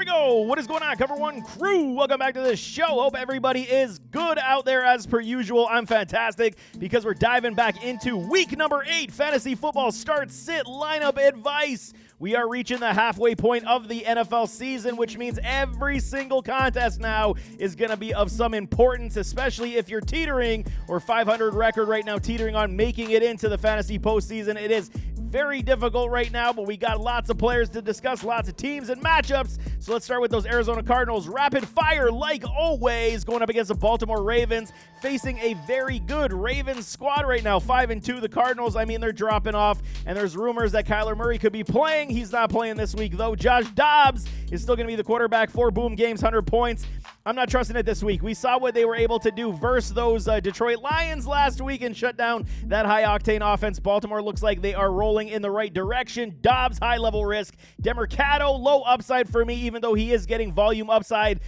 we go. What is going on, Cover One crew? Welcome back to the show. Hope everybody is good out there as per usual. I'm fantastic because we're diving back into week number 8, fantasy football start sit lineup advice. We are reaching the halfway point of the NFL season, which means every single contest now is going to be of some importance, especially if you're teetering or 500 record right now, teetering on making it into the fantasy postseason. It is very difficult right now, but we got lots of players to discuss, lots of teams and matchups. So let's start with those Arizona Cardinals. Rapid fire, like always, going up against the Baltimore Ravens, facing a very good Ravens squad right now. 5-2, the Cardinals, I mean, they're dropping off, and there's rumors that Kyler Murray could be playing. He's not playing this week, though. Josh Dobbs is still going to be the quarterback. 4 boom games, 100 points. I'm not trusting it this week. We saw what they were able to do versus those Detroit Lions last week and shut down that high-octane offense. Baltimore looks like they are rolling in the right direction. Dobbs, high-level risk. Demercado, low upside for me, even though he is getting volume upside.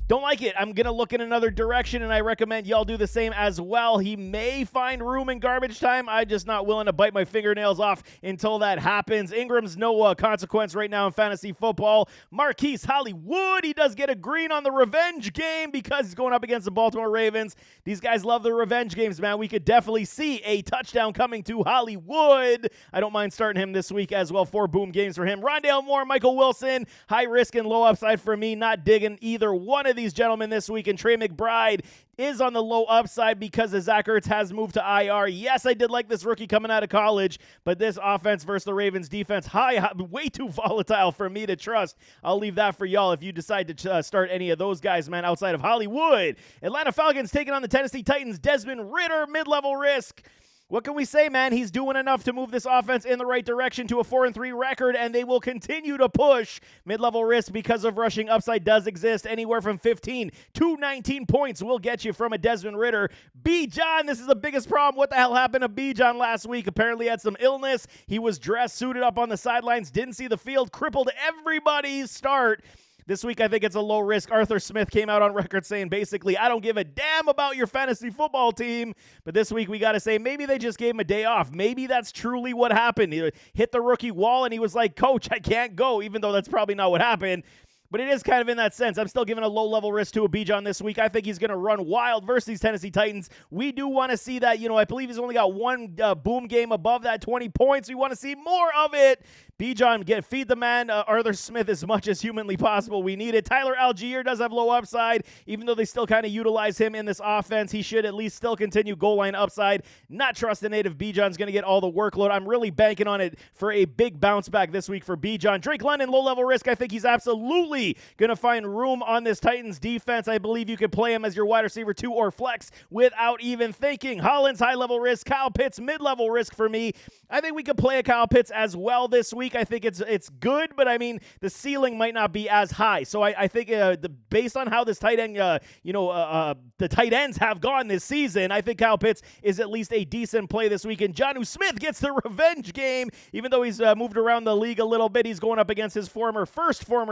Don't like it. I'm going to look in another direction, and I recommend y'all do the same as well. He may find room in garbage time. I'm just not willing to bite my fingernails off until that happens. Ingram's no consequence right now in fantasy football. Marquise Hollywood, he does get a green on the revenge game because he's going up against the Baltimore Ravens. These guys love the revenge games, man. We could definitely see a touchdown coming to Hollywood. I don't mind starting him this week as well. 4 boom games for him. Rondale Moore, Michael Wilson, high risk and low upside for me. Not digging either one of these gentlemen this week, and Trey McBride is on the low upside because the Zach Ertz has moved to IR. Yes, I did like this rookie coming out of college, but this offense versus the Ravens defense, way too volatile for me to trust. I'll leave that for y'all if you decide to start any of those guys, man, outside of Hollywood. Atlanta Falcons taking on the Tennessee Titans. Desmond Ridder, mid-level risk. What can we say, man? He's doing enough to move this offense in the right direction to a 4-3 record, and they will continue to push. Mid-level risk because of rushing upside does exist. Anywhere from 15 to 19 points will get you from a Desmond Ridder. Bijan, this is the biggest problem. What the hell happened to Bijan last week? Apparently had some illness. He was dressed, suited up on the sidelines, didn't see the field, crippled everybody's start. This week, I think it's a low risk. Arthur Smith came out on record saying, basically, I don't give a damn about your fantasy football team. But this week, we got to say, maybe they just gave him a day off. Maybe that's truly what happened. He hit the rookie wall, and he was like, Coach, I can't go, even though that's probably not what happened. But it is kind of in that sense. I'm still giving a low-level risk to a Bijan this week. I think he's going to run wild versus these Tennessee Titans. We do want to see that. I believe he's only got one boom game above that 20 points. We want to see more of it. Bijan, feed the man, Arthur Smith, as much as humanly possible. We need it. Tyler Algier does have low upside. Even though they still kind of utilize him in this offense, he should at least still continue goal line upside. Not trusting it if Bijan's going to get all the workload. I'm really banking on it for a big bounce back this week for Bijan. Drake London, low-level risk. I think he's absolutely going to find room on this Titans defense. I believe you could play him as your wide receiver 2 or flex without even thinking. Hollins, high-level risk. Kyle Pitts, mid-level risk for me. I think we could play a Kyle Pitts as well this week. I think it's good, but I mean, the ceiling might not be as high. So I think based on how this tight end, the tight ends have gone this season, I think Kyle Pitts is at least a decent play this week. And Jonnu Smith gets the revenge game, even though he's moved around the league a little bit. He's going up against his former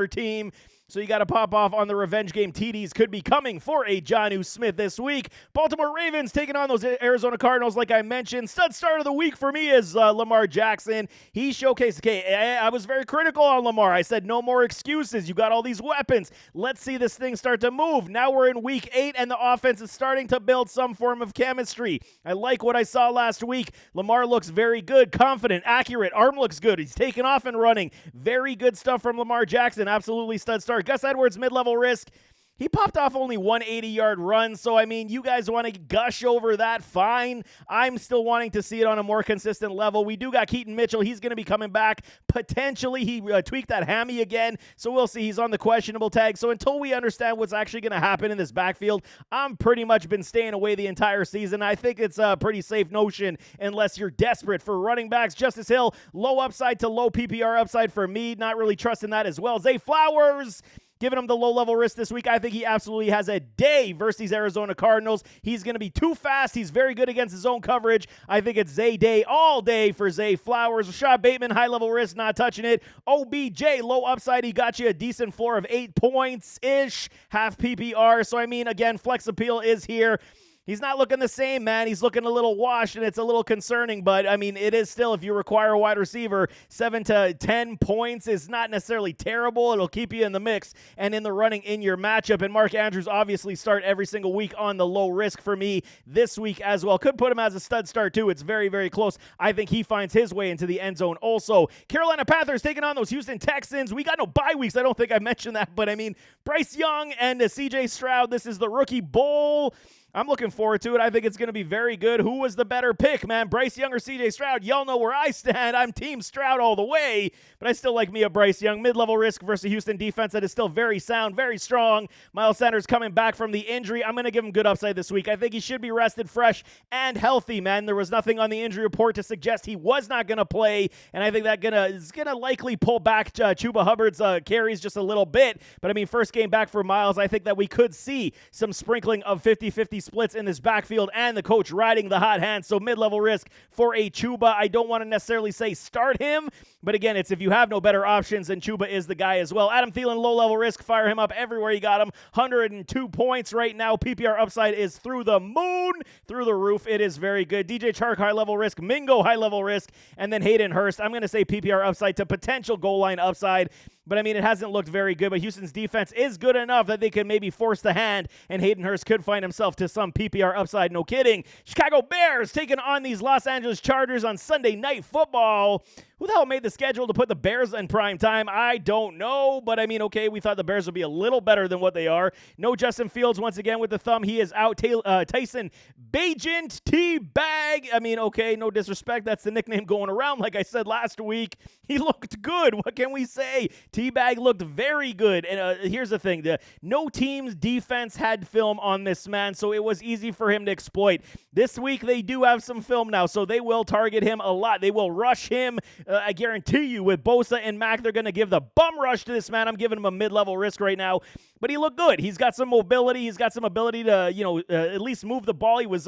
team. So you got to pop off on the revenge game. TDs could be coming for a Jonnu Smith this week. Baltimore Ravens taking on those Arizona Cardinals, like I mentioned. Stud start of the week for me is Lamar Jackson. He showcased, I was very critical on Lamar. I said no more excuses. You got all these weapons. Let's see this thing start to move. Now we're in week 8, and the offense is starting to build some form of chemistry. I like what I saw last week. Lamar looks very good, confident, accurate. Arm looks good. He's taking off and running. Very good stuff from Lamar Jackson. Absolutely stud start. Gus Edwards, mid-level risk. He popped off only one 80-yard run, so, I mean, you guys want to gush over that, fine. I'm still wanting to see it on a more consistent level. We do got Keaton Mitchell. He's going to be coming back. Potentially, he tweaked that hammy again, so we'll see. He's on the questionable tag. So until we understand what's actually going to happen in this backfield, I'm pretty much been staying away the entire season. I think it's a pretty safe notion unless you're desperate for running backs. Justice Hill, low upside to low PPR upside for me. Not really trusting that as well. Zay Flowers, giving him the low-level risk this week. I think he absolutely has a day versus these Arizona Cardinals. He's going to be too fast. He's very good against his own coverage. I think it's Zay Day all day for Zay Flowers. Rashad Bateman, high-level risk, not touching it. OBJ, low upside. He got you a decent floor of 8 points-ish, half PPR. So, I mean, again, flex appeal is here. He's not looking the same, man. He's looking a little washed, and it's a little concerning. But, I mean, it is still, if you require a wide receiver, 7 to 10 points is not necessarily terrible. It'll keep you in the mix and in the running in your matchup. And Mark Andrews obviously start every single week on the low risk for me this week as well. Could put him as a stud start, too. It's very, very close. I think he finds his way into the end zone also. Carolina Panthers taking on those Houston Texans. We got no bye weeks. I don't think I mentioned that. But, I mean, Bryce Young and C.J. Stroud, this is the Rookie Bowl. I'm looking forward to it. I think it's going to be very good. Who was the better pick, man? Bryce Young or C.J. Stroud? Y'all know where I stand. I'm Team Stroud all the way, but I still like me a Bryce Young. Mid-level risk versus a Houston defense that is still very sound, very strong. Miles Sanders coming back from the injury. I'm going to give him good upside this week. I think he should be rested, fresh, and healthy, man. There was nothing on the injury report to suggest he was not going to play, and I think that is going to likely pull back Chuba Hubbard's carries just a little bit. But, I mean, first game back for Miles, I think that we could see some sprinkling of 50-50 splits in this backfield and the coach riding the hot hand. So mid-level risk for a Chuba. I don't want to necessarily say start him, but again, it's if you have no better options, then Chuba is the guy as well. Adam Thielen, low-level risk. Fire him up everywhere you got him. 102 points right now. PPR upside is through the moon, through the roof. It is very good. DJ Chark, high-level risk. Mingo, high-level risk. And then Hayden Hurst. I'm going to say PPR upside to potential goal line upside. But, I mean, it hasn't looked very good. But Houston's defense is good enough that they can maybe force the hand, and Hayden Hurst could find himself to some PPR upside. No kidding. Chicago Bears taking on these Los Angeles Chargers on Sunday Night Football. Who the hell made the schedule to put the Bears in prime time? I don't know, but I mean, okay, we thought the Bears would be a little better than what they are. No Justin Fields once again with the thumb. He is out. Tyson Bagent, T-Bag. I mean, okay, no disrespect. That's the nickname going around. Like I said last week, he looked good. What can we say? T-Bag looked very good. And here's the thing. No team's defense had film on this man, so it was easy for him to exploit. This week, they do have some film now, so they will target him a lot. They will rush him. I guarantee you, with Bosa and Mack, they're going to give the bum rush to this man. I'm giving him a mid-level risk right now, but he looked good. He's got some mobility. He's got some ability to, at least move the ball. He was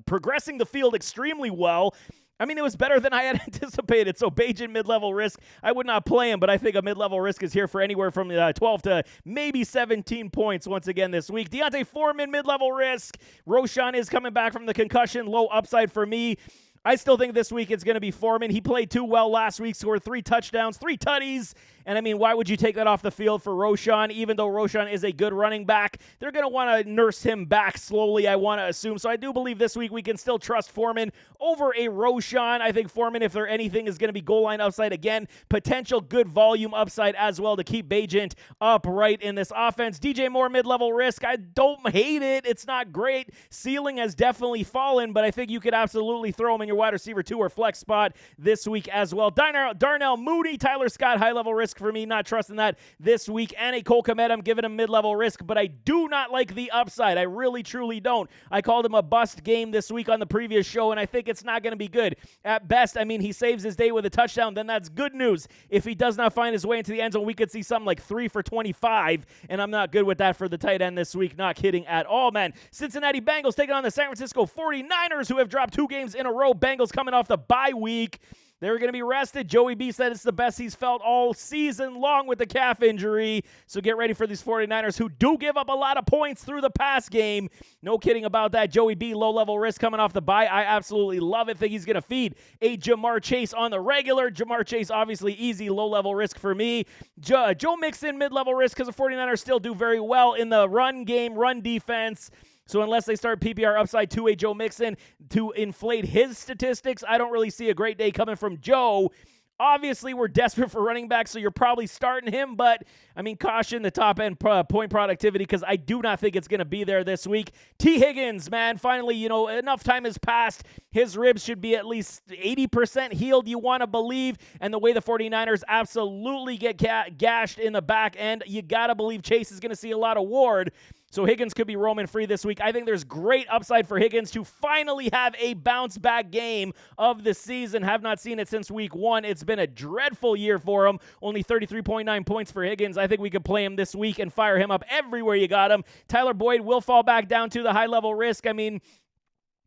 progressing the field extremely well. I mean, it was better than I had anticipated. So, Bajan mid-level risk, I would not play him, but I think a mid-level risk is here for anywhere from 12 to maybe 17 points once again this week. D'Onta Foreman, mid-level risk. Roschon is coming back from the concussion. Low upside for me. I still think this week it's going to be Foreman. He played too well last week, scored 3 touchdowns, 3 tutties. And, I mean, why would you take that off the field for Roschon? Even though Roschon is a good running back, they're going to want to nurse him back slowly, I want to assume. So I do believe this week we can still trust Foreman over a Roschon. I think Foreman, if there anything, is going to be goal line upside again. Potential good volume upside as well to keep Bagent upright in this offense. DJ Moore, mid-level risk. I don't hate it. It's not great. Ceiling has definitely fallen, but I think you could absolutely throw him in your wide receiver 2 or flex spot this week as well. Darnell Mooney, Tyler Scott, high-level risk for me, not trusting that this week. And a Cole Kmet, I'm giving him mid-level risk, but I do not like the upside. I really, truly don't. I called him a bust game this week on the previous show, and I think it's not going to be good. At best, I mean, he saves his day with a touchdown, then that's good news. If he does not find his way into the end zone, we could see something like 3 for 25, and I'm not good with that for the tight end this week. Not kidding at all, man. Cincinnati Bengals taking on the San Francisco 49ers, who have dropped 2 games in a row. Bengals coming off the bye week. They're going to be rested. Joey B said it's the best he's felt all season long with the calf injury. So get ready for these 49ers, who do give up a lot of points through the pass game. No kidding about that. Joey B, low-level risk coming off the bye. I absolutely love it. Think he's going to feed a Jamar Chase on the regular. Jamar Chase, obviously easy, low-level risk for me. Joe Mixon, mid-level risk, because the 49ers still do very well in the run game, run defense. So unless they start PPR upside to a Joe Mixon to inflate his statistics, I don't really see a great day coming from Joe. Obviously, we're desperate for running back, so you're probably starting him. But, I mean, caution the top-end point productivity, because I do not think it's going to be there this week. T. Higgins, man, finally, enough time has passed. His ribs should be at least 80% healed, you want to believe. And the way the 49ers absolutely get gashed in the back end, you got to believe Chase is going to see a lot of Ward. So Higgins could be roaming free this week. I think there's great upside for Higgins to finally have a bounce-back game of the season. Have not seen it since week 1. It's been a dreadful year for him. Only 33.9 points for Higgins. I think we could play him this week and fire him up everywhere you got him. Tyler Boyd will fall back down to the high-level risk. I mean,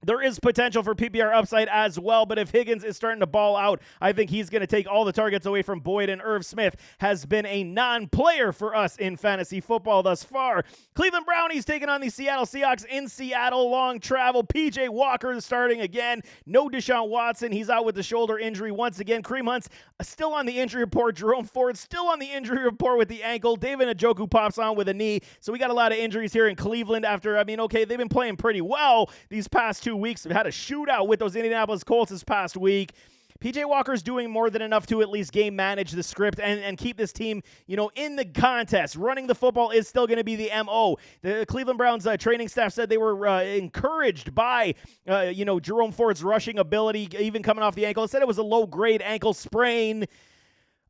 There is potential for PPR upside as well, but if Higgins is starting to ball out, I think he's going to take all the targets away from Boyd, and Irv Smith has been a non-player for us in fantasy football thus far. Cleveland Brownies taking on the Seattle Seahawks in Seattle. Long travel. PJ Walker is starting again. No Deshaun Watson. He's out with the shoulder injury once again. Kareem Hunt's still on the injury report. Jerome Ford still on the injury report with the ankle. David Njoku pops on with a knee. So we got a lot of injuries here in Cleveland after, they've been playing pretty well these past 2 weeks. We've had a shootout with those Indianapolis Colts this past week. PJ Walker's doing more than enough to at least game manage the script and keep this team, in the contest. Running the football is still going to be the MO. The Cleveland Browns training staff said they were encouraged by, Jerome Ford's rushing ability, even coming off the ankle. It said it was a low-grade ankle sprain.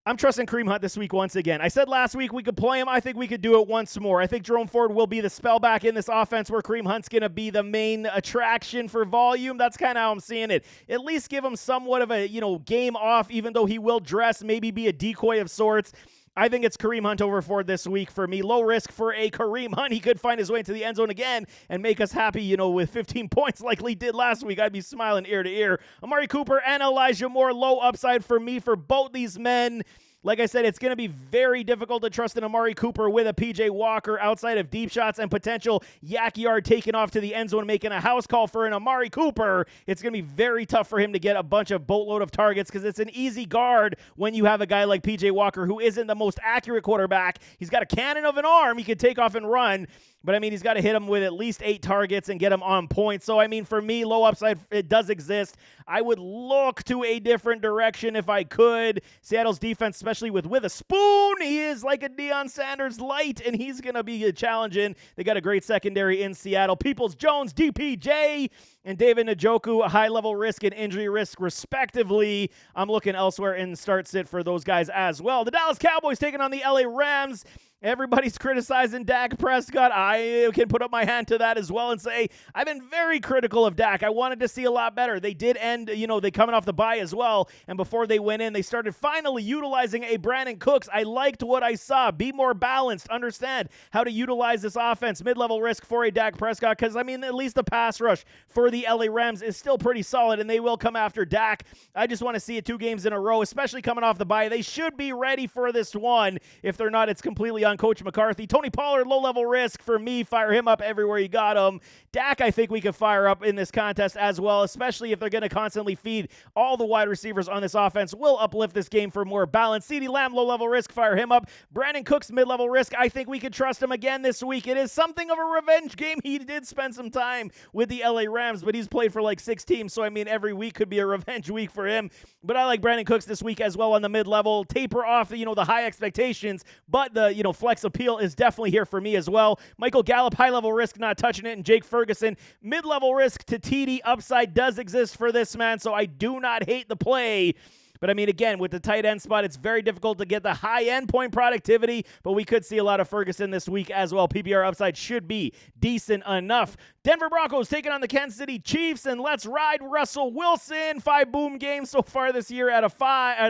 I'm trusting Kareem Hunt this week once again. I said last week we could play him. I think we could do it once more. I think Jerome Ford will be the spellback in this offense where Kareem Hunt's going to be the main attraction for volume. That's kind of how I'm seeing it. At least give him somewhat of a, game off, even though he will dress, maybe be a decoy of sorts. I think it's Kareem Hunt over Ford this week for me. Low risk for a Kareem Hunt. He could find his way into the end zone again and make us happy, with 15 points like he did last week. I'd be smiling ear to ear. Amari Cooper and Elijah Moore, low upside for me for both these men. Like I said, it's going to be very difficult to trust in Amari Cooper with a PJ Walker outside of deep shots and potential yak yard taking off to the end zone, making a house call for an Amari Cooper. It's going to be very tough for him to get a bunch of boatload of targets because it's an easy guard when you have a guy like PJ Walker who isn't the most accurate quarterback. He's got a cannon of an arm. He can take off and run. But, he's got to hit him with at least 8 targets and get him on point. So, for me, low upside, it does exist. I would look to a different direction if I could. Seattle's defense, especially with Witherspoon, he is like a Deion Sanders light, and he's going to be challenging. They got a great secondary in Seattle. Peoples-Jones, DPJ, and David Njoku, a high-level risk and injury risk, respectively. I'm looking elsewhere in start-sit for those guys as well. The Dallas Cowboys taking on the LA Rams. Everybody's criticizing Dak Prescott. I can put up my hand to that as well and say I've been very critical of Dak. I wanted to see a lot better. They did end, they coming off the bye as well, and before they went in, they started finally utilizing a Brandon Cooks. I liked what I saw. Be more balanced. Understand how to utilize this offense. Mid-level risk for a Dak Prescott because, at least the pass rush for the LA Rams is still pretty solid, and they will come after Dak. I just want to see it 2 games in a row, especially coming off the bye. They should be ready for this one. If they're not, it's completely on Coach McCarthy. Tony Pollard, low-level risk for me. Fire him up everywhere you got him. Dak, I think we could fire up in this contest as well, especially if they're going to constantly feed all the wide receivers on this offense. Will uplift this game for more balance. CeeDee Lamb, low-level risk. Fire him up. Brandon Cooks, mid-level risk. I think we could trust him again this week. It is something of a revenge game. He did spend some time with the LA Rams, but he's played for like 6 teams, so every week could be a revenge week for him. But I like Brandon Cooks this week as well on the mid-level. Taper off, the high expectations, but the, flex appeal is definitely here for me as well. Michael Gallup, high-level risk, not touching it, and Jake Ferguson, mid-level risk to TD. Upside does exist for this man, so I do not hate the play. But again, with the tight end spot, it's very difficult to get the high-end point productivity, but we could see a lot of Ferguson this week as well. PPR upside should be decent enough. Denver Broncos taking on the Kansas City Chiefs, and let's ride Russell Wilson. 5 boom games so far this year out of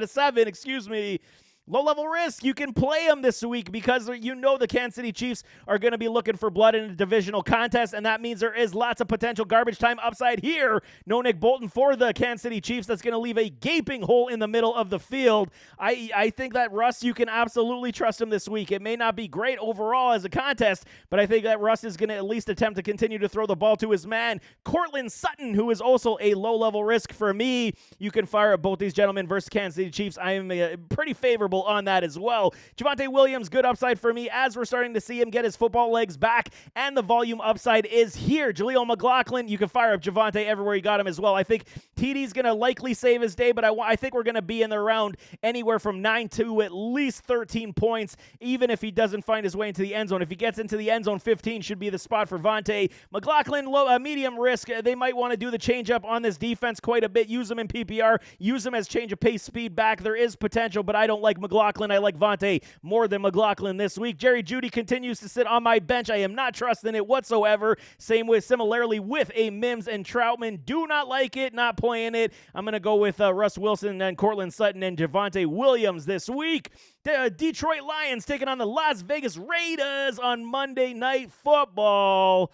7. Low-level risk, you can play them this week because the Kansas City Chiefs are going to be looking for blood in a divisional contest, and that means there is lots of potential garbage time upside here. No Nick Bolton for the Kansas City Chiefs. That's going to leave a gaping hole in the middle of the field. I think that Russ, you can absolutely trust him this week. It may not be great overall as a contest, but I think that Russ is going to at least attempt to continue to throw the ball to his man, Courtland Sutton, who is also a low-level risk for me. You can fire up both these gentlemen versus Kansas City Chiefs. I am pretty favorable on that as well. Javonte Williams, good upside for me as we're starting to see him get his football legs back, and the volume upside is here. Jaleel McLaughlin, you can fire up Javonte everywhere you got him as well. I think TD's going to likely save his day, but I think we're going to be in the round anywhere from 9 to at least 13 points, even if he doesn't find his way into the end zone. If he gets into the end zone, 15 should be the spot for Vontae. McLaughlin, medium risk. They might want to do the change up on this defense quite a bit. Use him in PPR. Use him as change of pace speed back. There is potential, but I don't like McLaughlin. I like Vontae more than McLaughlin this week. Jerry Jeudy continues to sit on my bench. I am not trusting it whatsoever. Similarly with a Mims and Troutman. Do not like it, not playing it. I'm going to go with Russ Wilson and Courtland Sutton and Javonte Williams this week. The Detroit Lions taking on the Las Vegas Raiders on Monday Night Football.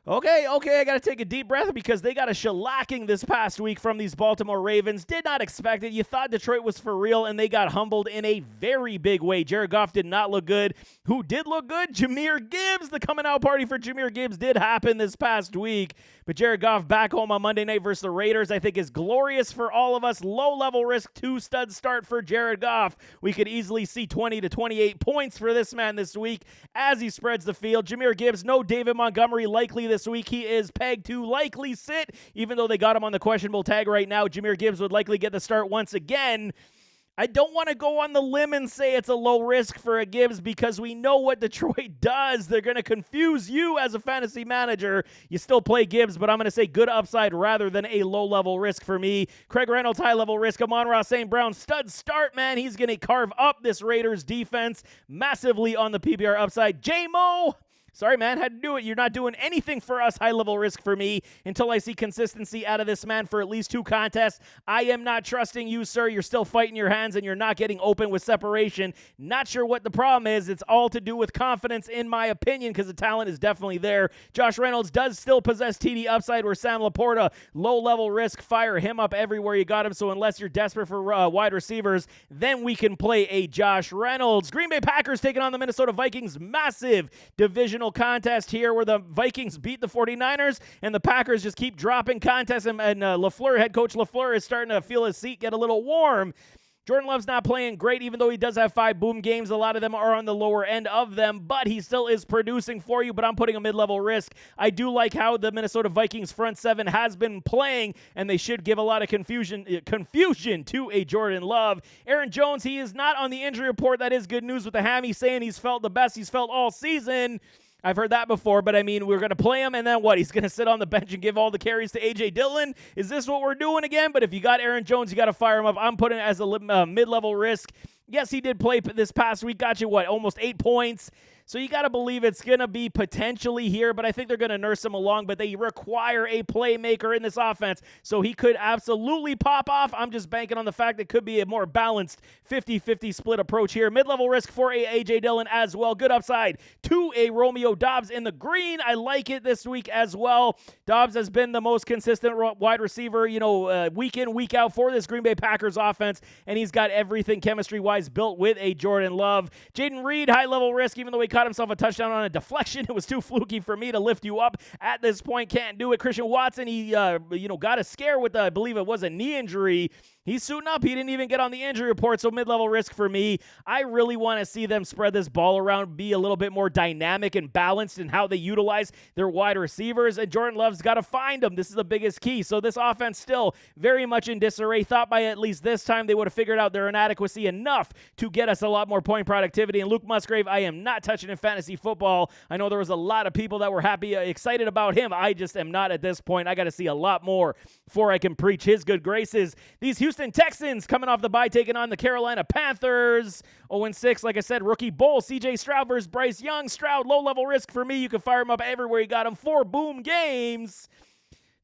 Okay, I got to take a deep breath because they got a shellacking this past week from these Baltimore Ravens. Did not expect it. You thought Detroit was for real, and they got humbled in a very big way. Jared Goff did not look good. Who did look good? Jahmyr Gibbs. The coming out party for Jahmyr Gibbs did happen this past week. But Jared Goff back home on Monday night versus the Raiders, I think is glorious for all of us. Low-level risk, 2-stud start for Jared Goff. We could easily see 20 to 28 points for this man this week as he spreads the field. Jahmyr Gibbs, no David Montgomery likely this week. He is pegged to likely sit, even though they got him on the questionable tag right now. Jahmyr Gibbs would likely get the start once again. I don't want to go on the limb and say it's a low risk for a Gibbs because we know what Detroit does. They're going to confuse you as a fantasy manager. You still play Gibbs, but I'm going to say good upside rather than a low-level risk for me. Craig Reynolds, high-level risk. Amon-Ra St. Brown, stud start, man. He's going to carve up this Raiders defense massively on the PPR upside. J-Mo. Sorry, man, had to do it. You're not doing anything for us, high-level risk for me, until I see consistency out of this man for at least 2 contests. I am not trusting you, sir. You're still fighting your hands, and you're not getting open with separation. Not sure what the problem is. It's all to do with confidence, in my opinion, because the talent is definitely there. Josh Reynolds does still possess TD upside, where Sam Laporta, low-level risk, fire him up everywhere you got him, so unless you're desperate for wide receivers, then we can play a Josh Reynolds. Green Bay Packers taking on the Minnesota Vikings. Massive divisional contest here where the Vikings beat the 49ers and the Packers just keep dropping contests, and LaFleur, head coach LaFleur, is starting to feel his seat get a little warm. Jordan Love's not playing great, even though he does have 5 boom games. A lot of them are on the lower end of them, but he still is producing for you, but I'm putting a mid-level risk. I do like how the Minnesota Vikings front 7 has been playing, and they should give a lot of confusion to a Jordan Love. Aaron Jones, he is not on the injury report. That is good news with the hammy, saying he's felt the best he's felt all season. I've heard that before, but I mean, we're going to play him, and then what? He's going to sit on the bench and give all the carries to A.J. Dillon? Is this what we're doing again? But if you got Aaron Jones, you got to fire him up. I'm putting it as a mid-level risk. Yes, he did play this past week. Got you, almost 8 points. So you got to believe it's going to be potentially here, but I think they're going to nurse him along, but they require a playmaker in this offense, so he could absolutely pop off. I'm just banking on the fact it could be a more balanced 50-50 split approach here. Mid-level risk for a A.J. Dillon as well. Good upside to a Romeo Doubs in the green. I like it this week as well. Doubs has been the most consistent wide receiver, week in, week out for this Green Bay Packers offense, and he's got everything chemistry-wise built with a Jordan Love. Jaden Reed, high-level risk, even though he caught himself a touchdown on a deflection. It was too fluky for me to lift you up at this point. Can't do it. Christian Watson, he got a scare with I believe it was a knee injury. He's suiting up. He didn't even get on the injury report, so mid-level risk for me. I really want to see them spread this ball around, be a little bit more dynamic and balanced in how they utilize their wide receivers, and Jordan Love's got to find them. This is the biggest key. So this offense still very much in disarray. Thought by at least this time they would have figured out their inadequacy enough to get us a lot more point productivity. And Luke Musgrave, I am not touching in fantasy football. I know there was a lot of people that were excited about him. I just am not at this point. I got to see a lot more before I can preach his good graces. These Houston Texans coming off the bye, taking on the Carolina Panthers. 0-6, like I said, rookie bowl. CJ Stroud versus Bryce Young. Stroud, low-level risk for me. You can fire him up everywhere you got him. 4 boom games.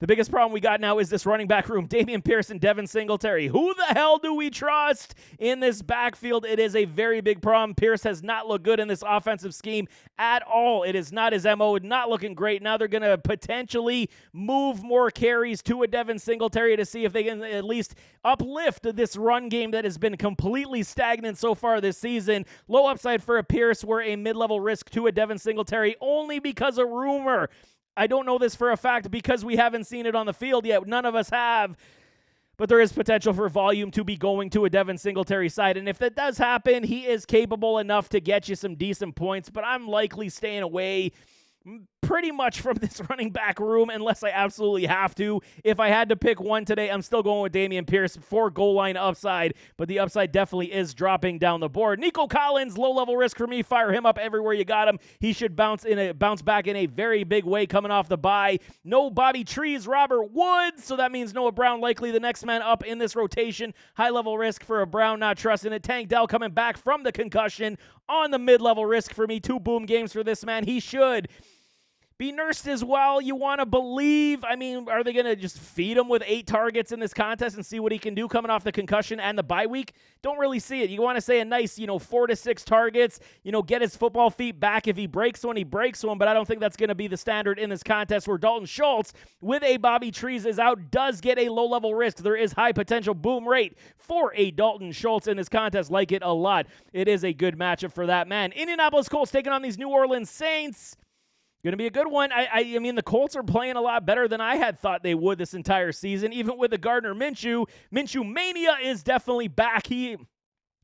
The biggest problem we got now is this running back room. Dameon Pierce and Devin Singletary. Who the hell do we trust in this backfield? It is a very big problem. Pierce has not looked good in this offensive scheme at all. It is not his MO. Not looking great. Now they're going to potentially move more carries to a Devin Singletary to see if they can at least uplift this run game that has been completely stagnant so far this season. Low upside for a Pierce, where a mid-level risk to a Devin Singletary only because of rumor. I don't know this for a fact because we haven't seen it on the field yet. None of us have. But there is potential for volume to be going to a Devin Singletary side. And if that does happen, he is capable enough to get you some decent points. But I'm likely staying away pretty much from this running back room unless I absolutely have to. If I had to pick one today, I'm still going with Dameon Pierce for goal line upside, but the upside definitely is dropping down the board. Nico Collins, low-level risk for me. Fire him up everywhere you got him. He should bounce back in a very big way coming off the bye. No Bobby Trees, Robert Woods, so that means Noah Brown likely the next man up in this rotation. High-level risk for a Brown, not trusting it. Tank Dell coming back from the concussion on the mid-level risk for me. 2 boom games for this man. He should be nursed as well, you want to believe. I mean, are they going to just feed him with 8 targets in this contest and see what he can do coming off the concussion and the bye week? Don't really see it. You want to say a nice, 4 to 6 targets, get his football feet back. If he breaks one, he breaks one, but I don't think that's going to be the standard in this contest where Dalton Schultz, with a Bobby Trees is out, does get a low-level risk. There is high potential boom rate for a Dalton Schultz in this contest. Like it a lot. It is a good matchup for that man. Indianapolis Colts taking on these New Orleans Saints. Going to be a good one. I mean, the Colts are playing a lot better than I had thought they would this entire season. Even with the Gardner Minshew mania is definitely back. He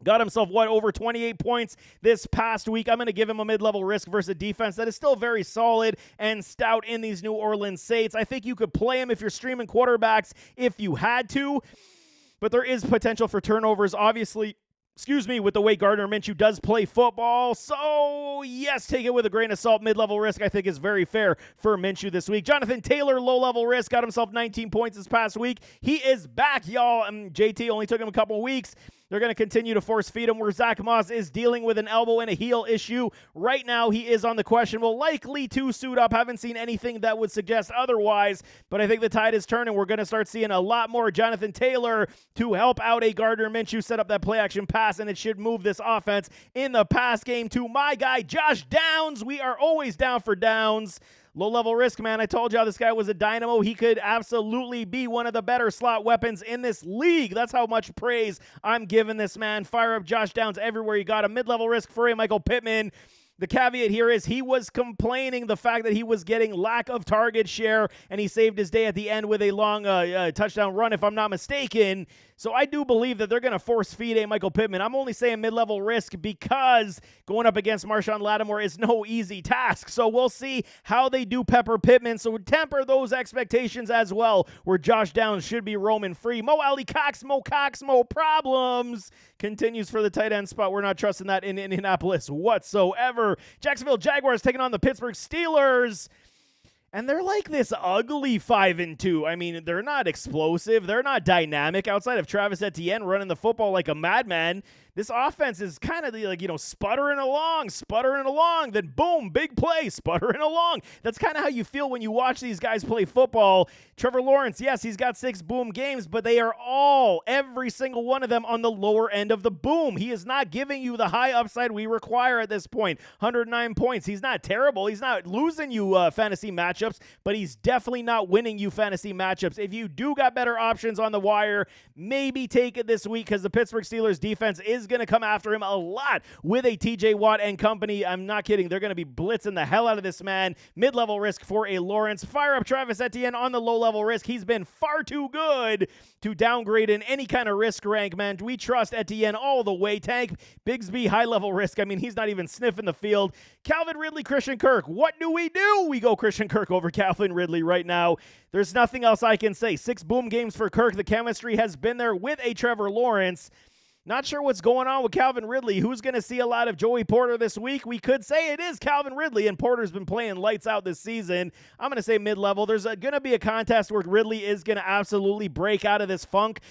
got himself, over 28 points this past week. I'm going to give him a mid-level risk versus a defense that is still very solid and stout in these New Orleans Saints. I think you could play him if you're streaming quarterbacks if you had to, but there is potential for turnovers, obviously. With the way Gardner Minshew does play football. So, yes, take it with a grain of salt. Mid-level risk, I think, is very fair for Minshew this week. Jonathan Taylor, low-level risk, got himself 19 points this past week. He is back, y'all. JT only took him a couple weeks. They're going to continue to force feed him, where Zach Moss is dealing with an elbow and a heel issue. Right now, he is on the questionable, likely to suit up. Haven't seen anything that would suggest otherwise, but I think the tide is turning. We're going to start seeing a lot more Jonathan Taylor to help out a Gardner Minshew, set up that play-action pass, and it should move this offense in the pass game to my guy, Josh Downs. We are always down for Downs. Low-level risk, man. I told y'all this guy was a dynamo. He could absolutely be one of the better slot weapons in this league. That's how much praise I'm giving this man. Fire up Josh Downs everywhere you got. A mid-level risk for a Michael Pittman. The caveat here is he was complaining the fact that he was getting lack of target share, and he saved his day at the end with a long touchdown run, if I'm not mistaken. So I do believe that they're going to force feed a Michael Pittman. I'm only saying mid-level risk because going up against Marshawn Lattimore is no easy task. So we'll see how they do pepper Pittman. So temper those expectations as well, where Josh Downs should be roaming free. Mo problems. Continues for the tight end spot. We're not trusting that in Indianapolis whatsoever. Jacksonville Jaguars taking on the Pittsburgh Steelers. And they're like this ugly 5-2. I mean, they're not explosive. They're not dynamic. Outside of Travis Etienne running the football like a madman, this offense is kind of like, sputtering along, then boom, big play, sputtering along. That's kind of how you feel when you watch these guys play football. Trevor Lawrence, yes, he's got 6 boom games, but they are every single one of them on the lower end of the boom. He is not giving you the high upside we require at this point. 109 points. He's not terrible. He's not losing you fantasy matchups, but he's definitely not winning you fantasy matchups. If you do got better options on the wire, maybe take it this week, because the Pittsburgh Steelers defense is going to come after him a lot with a TJ Watt and company. I'm not kidding. They're going to be blitzing the hell out of this man. Mid-level risk for a Lawrence. Fire up Travis Etienne on the low-level risk. He's been far too good to downgrade in any kind of risk rank, man. We trust Etienne all the way. Tank Bigsby, high-level risk. I mean, he's not even sniffing the field. Calvin Ridley, Christian Kirk. What do? We go Christian Kirk over Calvin Ridley right now. There's nothing else I can say. 6 boom games for Kirk. The chemistry has been there with a Trevor Lawrence. Not sure what's going on with Calvin Ridley. Who's going to see a lot of Joey Porter this week? We could say it is Calvin Ridley, and Porter's been playing lights out this season. I'm going to say mid-level. There's going to be a contest where Ridley is going to absolutely break out of this funk.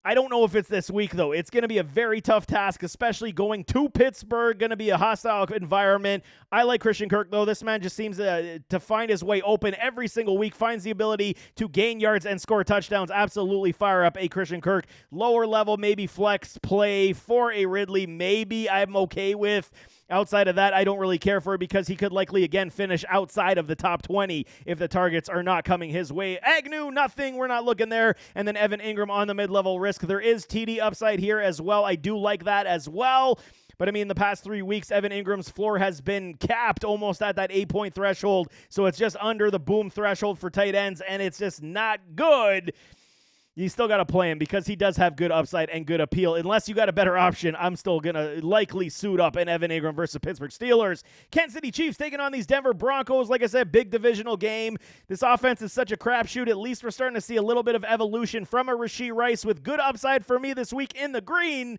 I don't know if it's this week, though. It's going to be a very tough task, especially going to Pittsburgh. Going to be a hostile environment. I like Christian Kirk, though. This man just seems to find his way open every single week, finds the ability to gain yards and score touchdowns. Absolutely fire up a Christian Kirk. Lower level, maybe flex play for a Ridley. Maybe I'm okay with. Outside of that, I don't really care for it, because he could likely, again, finish outside of the top 20 if the targets are not coming his way. Agnew, nothing. We're not looking there. And then Evan Ingram on the mid-level risk. There is TD upside here as well. I do like that as well. But, I mean, the past 3 weeks, Evan Ingram's floor has been capped almost at that 8-point threshold. So it's just under the boom threshold for tight ends, and it's just not good. You still got to play him because he does have good upside and good appeal. Unless you got a better option, I'm still going to likely suit up in Evan Ingram versus Pittsburgh Steelers. Kansas City Chiefs taking on these Denver Broncos. Like I said, big divisional game. This offense is such a crapshoot. At least we're starting to see a little bit of evolution from a Rashee Rice with good upside for me this week in the green.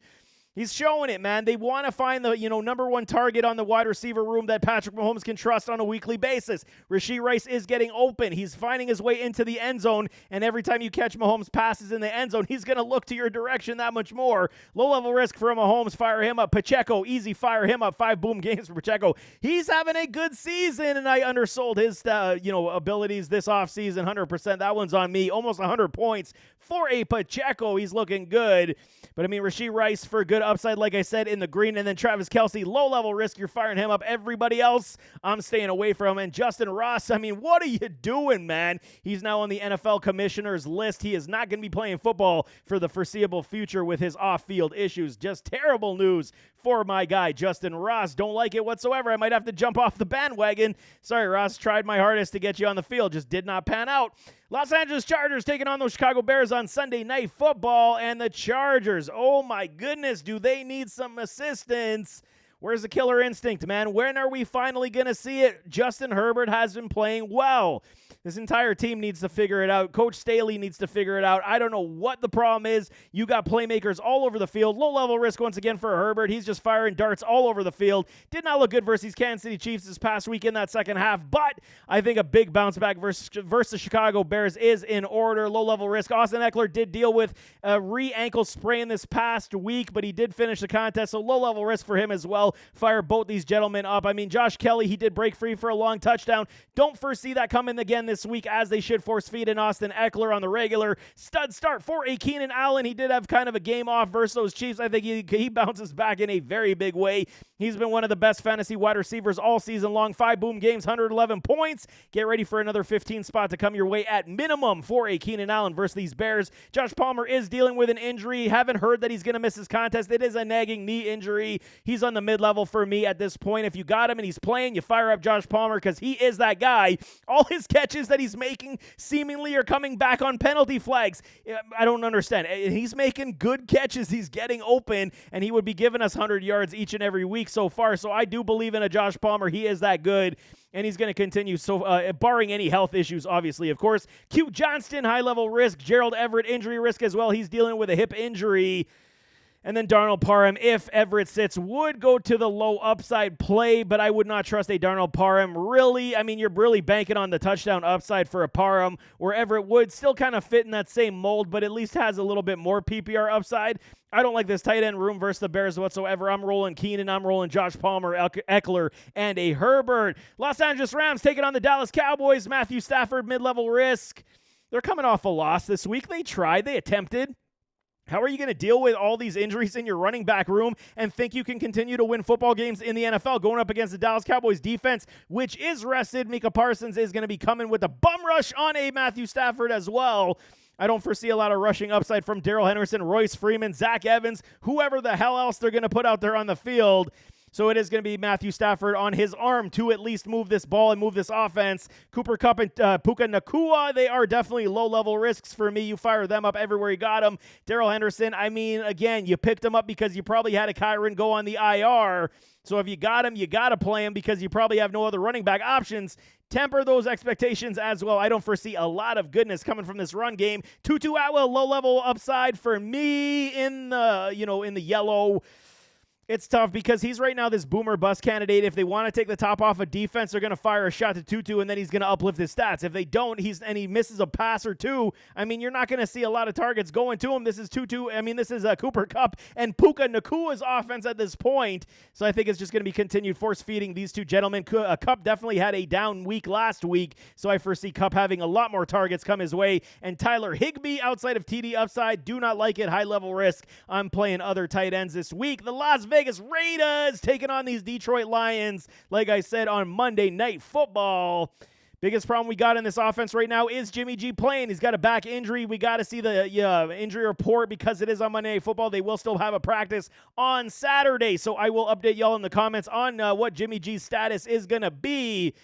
He's showing it, man. They want to find the, number one target on the wide receiver room that Patrick Mahomes can trust on a weekly basis. Rashee Rice is getting open. He's finding his way into the end zone, and every time you catch Mahomes passes in the end zone, he's going to look to your direction that much more. Low-level risk for Mahomes. Fire him up. Pacheco, easy. Fire him up. 5 boom games for Pacheco. He's having a good season, and I undersold his, abilities this offseason 100%. That one's on me. Almost 100 points for a Pacheco. He's looking good. But, Rashee Rice for good upside, like I said, in the green. And then Travis Kelce, low-level risk. You're firing him up. Everybody else, I'm staying away from. And Justin Ross, what are you doing, man? He's now on the NFL commissioner's list. He is not going to be playing football for the foreseeable future with his off-field issues. Just terrible news for my guy, Justin Ross. Don't like it whatsoever. I might have to jump off the bandwagon. Sorry, Ross. Tried my hardest to get you on the field. Just did not pan out. Los Angeles Chargers taking on those Chicago Bears on Sunday Night Football. And the Chargers, oh my goodness, do they need some assistance? Where's the killer instinct, man? When are we finally going to see it? Justin Herbert has been playing well. This entire team needs to figure it out. Coach Staley needs to figure it out. I don't know what the problem is. You got playmakers all over the field. Low-level risk once again for Herbert. He's just firing darts all over the field. Did not look good versus Kansas City Chiefs this past week in that second half, but I think a big bounce back versus the Chicago Bears is in order. Low-level risk. Austin Eckler did deal with a re-ankle sprain this past week, but he did finish the contest, so low-level risk for him as well. Fire both these gentlemen up. Josh Kelly, he did break free for a long touchdown. Don't foresee that coming again this week, as they should force feed in Austin Eckler on the regular. Stud start for a Keenan Allen. He did have kind of a game off versus those Chiefs. I think he bounces back in a very big way. He's been one of the best fantasy wide receivers all season long. 5 boom games, 111 points. Get ready for another 15 spot to come your way at minimum for a Keenan Allen versus these Bears. Josh Palmer is dealing with an injury. Haven't heard that he's going to miss his contest. It is a nagging knee injury. He's on the mid-level for me at this point. If you got him and he's playing, you fire up Josh Palmer because he is that guy. All his catches that he's making seemingly are coming back on penalty flags. I don't understand. He's making good catches. He's getting open, and he would be giving us 100 yards each and every week so far. So I do believe in a Josh Palmer. He is that good, and he's going to continue. So barring any health issues, obviously, of course. Q Johnston, high-level risk. Gerald Everett, injury risk as well. He's dealing with a hip injury. And then Darnell Parham, if Everett sits, would go to the low upside play, but I would not trust a Darnell Parham. Really, you're really banking on the touchdown upside for a Parham, where Everett would still kind of fit in that same mold, but at least has a little bit more PPR upside. I don't like this tight end room versus the Bears whatsoever. I'm rolling Keenan. I'm rolling Josh Palmer, Eckler, and a Herbert. Los Angeles Rams taking on the Dallas Cowboys. Matthew Stafford, mid-level risk. They're coming off a loss this week. They tried. They attempted. How are you going to deal with all these injuries in your running back room and think you can continue to win football games in the NFL going up against the Dallas Cowboys defense, which is rested? Micah Parsons is going to be coming with a bum rush on a Matthew Stafford as well. I don't foresee a lot of rushing upside from Darrell Henderson, Royce Freeman, Zach Evans, whoever the hell else they're going to put out there on the field. So it is going to be Matthew Stafford on his arm to at least move this ball and move this offense. Cooper Kupp and Puka Nacua, they are definitely low-level risks for me. You fire them up everywhere you got them. Darrell Henderson, again, you picked him up because you probably had a Kyron go on the IR. So if you got him, you got to play him because you probably have no other running back options. Temper those expectations as well. I don't foresee a lot of goodness coming from this run game. Tutu Atwell, low-level upside for me in the, in the yellow. It's tough because he's right now this boomer bust candidate. If they want to take the top off of defense, they're going to fire a shot to Tutu, and then he's going to uplift his stats. If they don't, he misses a pass or two, you're not going to see a lot of targets going to him. This is this is Cooper Kupp and Puka Nacua's offense at this point. So I think it's just going to be continued force-feeding these two gentlemen. Kupp definitely had a down week last week, so I foresee Kupp having a lot more targets come his way. And Tyler Higbee outside of TD upside, do not like it. High-level risk. I'm playing other tight ends this week. The Las Vegas Raiders taking on these Detroit Lions, like I said, on Monday Night Football. Biggest problem we got in this offense right now is Jimmy G playing. He's got a back injury. We got to see the injury report because it is on Monday Night Football. They will still have a practice on Saturday, so I will update y'all in the comments on what Jimmy G's status is going to be.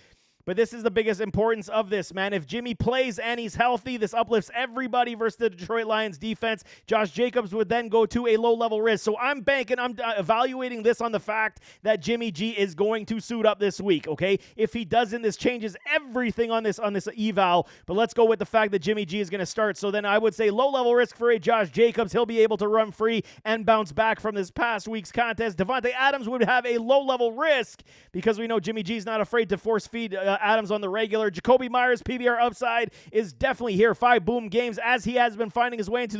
But this is the biggest importance of this, man. If Jimmy plays and he's healthy, this uplifts everybody versus the Detroit Lions defense. Josh Jacobs would then go to a low-level risk. So I'm evaluating this on the fact that Jimmy G is going to suit up this week, okay? If he doesn't, this changes everything on this eval. But let's go with the fact that Jimmy G is going to start. So then I would say low-level risk for a Josh Jacobs. He'll be able to run free and bounce back from this past week's contest. Devontae Adams would have a low-level risk because we know Jimmy G is not afraid to force feed Adams on the regular. Jakobi Meyers, PBR upside, is definitely here. 5 boom games as he has been finding his way into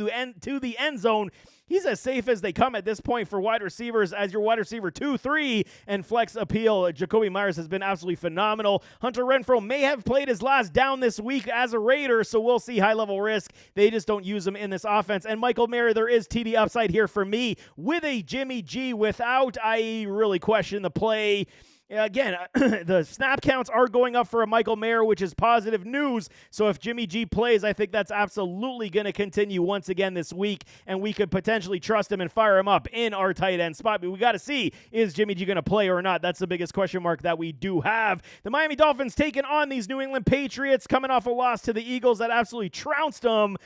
the end zone. He's as safe as they come at this point for wide receivers as your wide receiver 2, 3, and flex appeal. Jakobi Meyers has been absolutely phenomenal. Hunter Renfrow may have played his last down this week as a Raider, so we'll see high-level risk. They just don't use him in this offense. And Michael Mayer, there is TD upside here for me. With a Jimmy G without, I really question the play. Again, the snap counts are going up for a Michael Mayer, which is positive news. So if Jimmy G plays, I think that's absolutely going to continue once again this week, and we could potentially trust him and fire him up in our tight end spot. But we got to see, is Jimmy G going to play or not? That's the biggest question mark that we do have. The Miami Dolphins taking on these New England Patriots, coming off a loss to the Eagles that absolutely trounced them.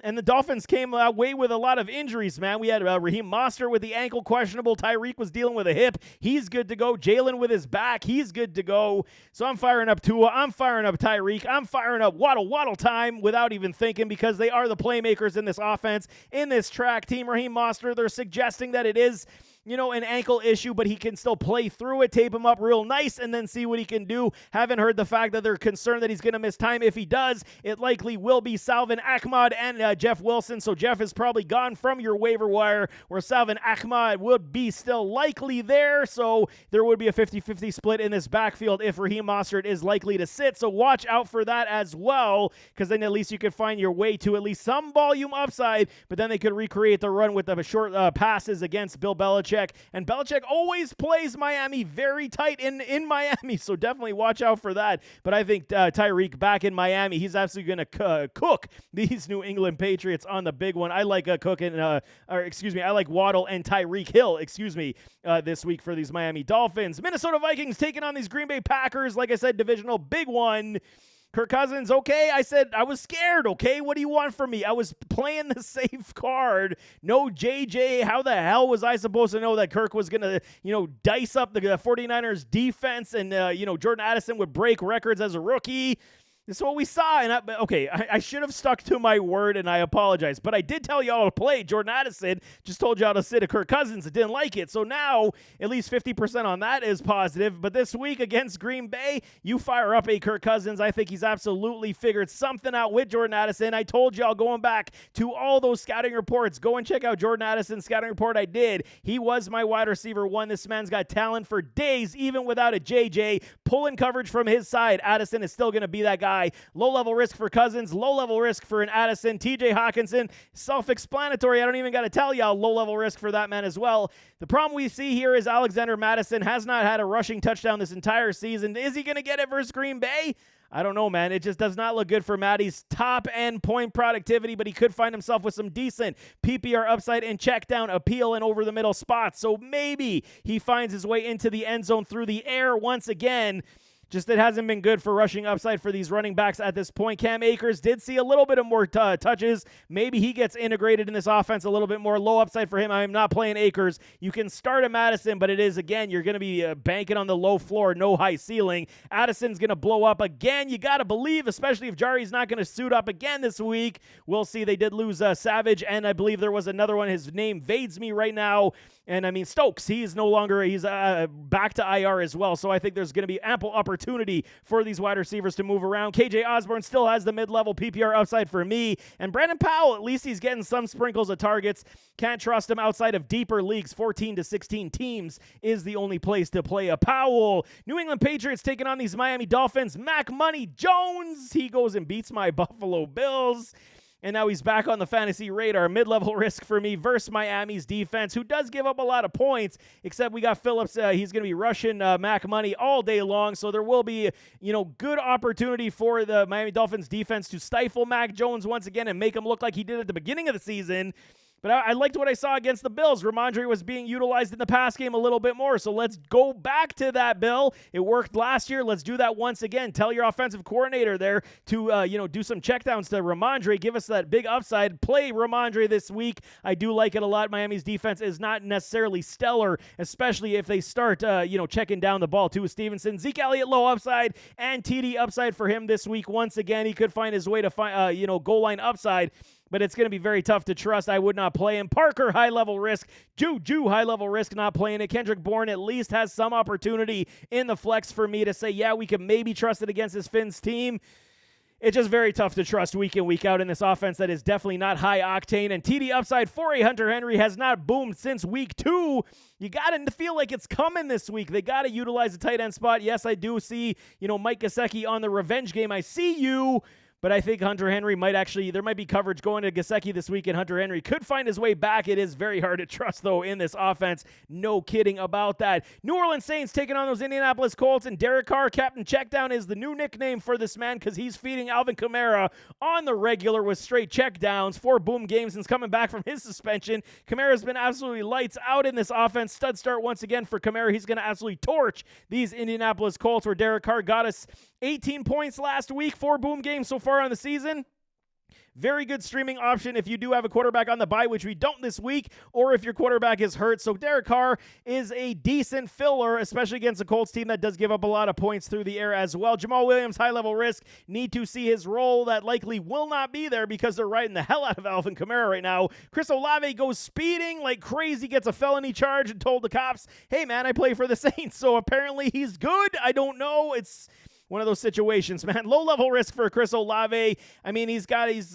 And the Dolphins came away with a lot of injuries, man. We had Raheem Mostert with the ankle questionable. Tyreek was dealing with a hip. He's good to go. Jalen with his back. He's good to go. So I'm firing up Tua. I'm firing up Tyreek. I'm firing up Waddle time without even thinking because they are the playmakers in this offense, in this track team. Raheem Mostert, they're suggesting that it is, an ankle issue, but he can still play through it, tape him up real nice, and then see what he can do. Haven't heard the fact that they're concerned that he's going to miss time. If he does, it likely will be Salvon Ahmed and Jeff Wilson. So Jeff is probably gone from your waiver wire, where Salvon Ahmed would be still likely there. So there would be a 50-50 split in this backfield if Raheem Mostert is likely to sit. So watch out for that as well, because then at least you could find your way to at least some volume upside, but then they could recreate the run with the short passes against Bill Belichick. And Belichick always plays Miami very tight in Miami, so definitely watch out for that. But I think Tyreek back in Miami, he's absolutely going to cook these New England Patriots on the big one. I like I like Waddle and Tyreek Hill, this week for these Miami Dolphins. Minnesota Vikings taking on these Green Bay Packers. Like I said, divisional big one. Kirk Cousins, okay. I said I was scared, okay? What do you want from me? I was playing the safe card. No JJ. How the hell was I supposed to know that Kirk was going to, dice up the 49ers defense and, Jordan Addison would break records as a rookie? This is what we saw, and I should have stuck to my word, and I apologize. But I did tell y'all to play Jordan Addison. Just told y'all to sit a Kirk Cousins. I didn't like it. So now, at least 50% on that is positive. But this week against Green Bay, you fire up a Kirk Cousins. I think he's absolutely figured something out with Jordan Addison. I told y'all going back to all those scouting reports, go and check out Jordan Addison's scouting report. I did. He was my wide receiver 1. This man's got talent for days, even without a JJ. Pulling coverage from his side, Addison is still going to be that guy. Low-level risk for Cousins, low-level risk for an Addison. TJ Hawkinson, self-explanatory. I don't even got to tell y'all, low-level risk for that man as well. The problem we see here is Alexander Mattison has not had a rushing touchdown this entire season. Is he going to get it versus Green Bay? I don't know, man. It just does not look good for Matty's top-end point productivity, but he could find himself with some decent PPR upside and check down appeal and over-the-middle spots. So maybe he finds his way into the end zone through the air once again. Just it hasn't been good for rushing upside for these running backs at this point. Cam Akers did see a little bit of more touches. Maybe he gets integrated in this offense a little bit more. Low upside for him. I am not playing Akers. You can start a Madison, but it is, again, you're going to be banking on the low floor, no high ceiling. Addison's going to blow up again. You got to believe, especially if Jari's not going to suit up again this week. We'll see. They did lose Savage, and I believe there was another one. His name evades me right now. And, Stokes, he's back to IR as well. So I think there's going to be ample opportunity for these wide receivers to move around. KJ Osborne still has the mid-level PPR upside for me. And Brandon Powell, at least he's getting some sprinkles of targets. Can't trust him outside of deeper leagues. 14 to 16 teams is the only place to play a Powell. New England Patriots taking on these Miami Dolphins. Mac Money Jones, he goes and beats my Buffalo Bills. And now he's back on the fantasy radar. Mid-level risk for me versus Miami's defense, who does give up a lot of points, except we got Phillips. He's going to be rushing Mac Money all day long, so there will be, good opportunity for the Miami Dolphins defense to stifle Mac Jones once again and make him look like he did at the beginning of the season. But I liked what I saw against the Bills. Ramondre was being utilized in the pass game a little bit more. So let's go back to that, Bill. It worked last year. Let's do that once again. Tell your offensive coordinator there to, do some checkdowns to Ramondre. Give us that big upside. Play Ramondre this week. I do like it a lot. Miami's defense is not necessarily stellar, especially if they start, checking down the ball to Stevenson. Zeke Elliott, low upside, and TD upside for him this week. Once again, he could find his way to goal line upside, but it's going to be very tough to trust. I would not play him. Parker, high-level risk. Juju, high-level risk, not playing it. Kendrick Bourne at least has some opportunity in the flex for me to say, yeah, we can maybe trust it against this Finns team. It's just very tough to trust week in, week out in this offense that is definitely not high octane. And TD upside for a Hunter Henry has not boomed since week 2. You got to feel like it's coming this week. They got to utilize the tight end spot. Yes, I do see, Mike Gesicki on the revenge game. I see you. But I think Hunter Henry there might be coverage going to Gesicki this week, and Hunter Henry could find his way back. It is very hard to trust, though, in this offense. No kidding about that. New Orleans Saints taking on those Indianapolis Colts, and Derek Carr, Captain Checkdown, is the new nickname for this man because he's feeding Alvin Kamara on the regular with straight checkdowns. 4 boom games since coming back from his suspension. Kamara's been absolutely lights out in this offense. Stud start once again for Kamara. He's going to absolutely torch these Indianapolis Colts, where Derek Carr got us 18 points last week, 4 boom games so far on the season. Very good streaming option if you do have a quarterback on the bye, which we don't this week, or if your quarterback is hurt. So Derek Carr is a decent filler, especially against a Colts team that does give up a lot of points through the air as well. Jamal Williams, high-level risk. Need to see his role. That likely will not be there because they're riding the hell out of Alvin Kamara right now. Chris Olave goes speeding like crazy, gets a felony charge, and told the cops, hey, man, I play for the Saints. So apparently he's good. I don't know. It's one of those situations, man. Low-level risk for Chris Olave. I mean, he's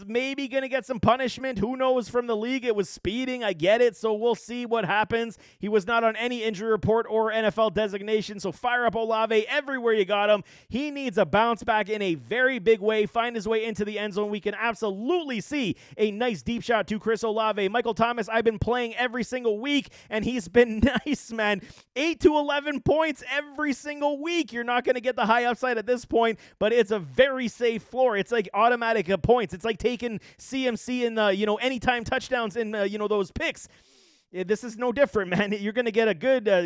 maybe going to get some punishment. Who knows from the league? It was speeding. I get it. So we'll see what happens. He was not on any injury report or NFL designation. So fire up Olave everywhere you got him. He needs a bounce back in a very big way. Find his way into the end zone. We can absolutely see a nice deep shot to Chris Olave. Michael Thomas, I've been playing every single week, and he's been nice, man. 8 to 11 points every single week. You're not going to get the high upside at this point, but it's a very safe floor. It's like automatic points. It's like taking CMC in the, anytime touchdowns in, those picks. This is no different, man. You're going to get a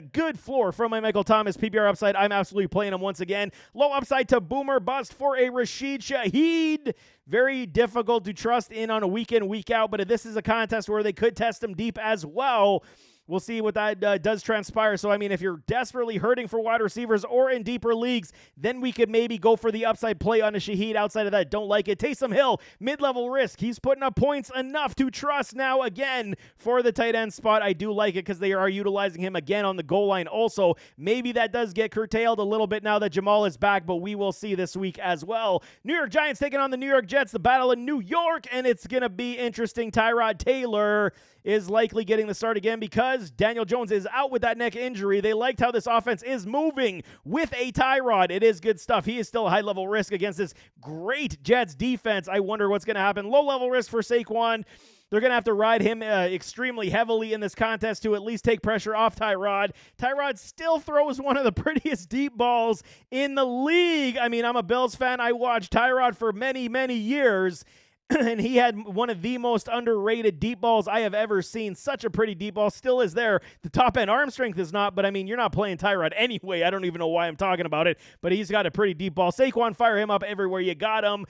good floor from my Michael Thomas PPR upside. I'm absolutely playing him once again. Low upside to boomer bust for a Rashid Shaheed. Very difficult to trust in on a week in, week out, but this is a contest where they could test him deep as well. We'll see what that does transpire. So, I mean, if you're desperately hurting for wide receivers or in deeper leagues, then we could maybe go for the upside play on a Shaheed. Outside of that, don't like it. Taysom Hill, mid-level risk. He's putting up points enough to trust now again for the tight end spot. I do like it because they are utilizing him again on the goal line also. Maybe that does get curtailed a little bit now that Jamal is back, but we will see this week as well. New York Giants taking on the New York Jets, the battle in New York, and it's going to be interesting. Tyrod Taylor is likely getting the start again because Daniel Jones is out with that neck injury. They liked how this offense is moving with a Tyrod. It is good stuff. He is still a high-level risk against this great Jets defense. I wonder what's going to happen. Low-level risk for Saquon. They're going to have to ride him extremely heavily in this contest to at least take pressure off Tyrod. Tyrod still throws one of the prettiest deep balls in the league. I mean, I'm a Bills fan. I watched Tyrod for many, many years. And he had one of the most underrated deep balls I have ever seen. Such a pretty deep ball. Still is there. The top end arm strength is not, but I mean, you're not playing Tyrod anyway. I don't even know why I'm talking about it, but he's got a pretty deep ball. Saquon, fire him up everywhere you got him.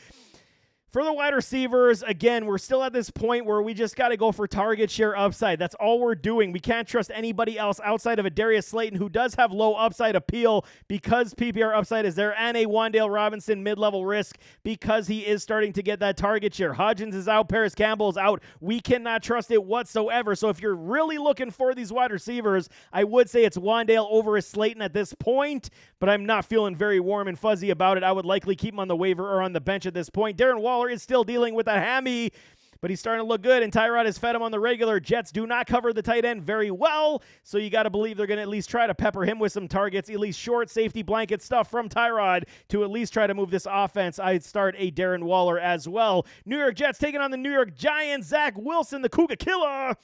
For the wide receivers, again, we're still at this point where we just got to go for target share upside. That's all we're doing. We can't trust anybody else outside of a Darius Slayton, who does have low upside appeal because PPR upside is there, and a Wan'Dale Robinson mid-level risk because he is starting to get that target share. Hodgins is out. Paris Campbell is out. We cannot trust it whatsoever. So if you're really looking for these wide receivers, I would say it's Wan'Dale over a Slayton at this point, but I'm not feeling very warm and fuzzy about it. I would likely keep him on the waiver or on the bench at this point. Darren Waller is still dealing with a hammy, but he's starting to look good, and Tyrod has fed him on the regular. Jets do not cover the tight end very well, so you got to believe they're going to at least try to pepper him with some targets, at least short safety blanket stuff from Tyrod to at least try to move this offense. I'd start a Darren Waller as well. New York Jets taking on the New York Giants. Zach Wilson, the Cougar Killer.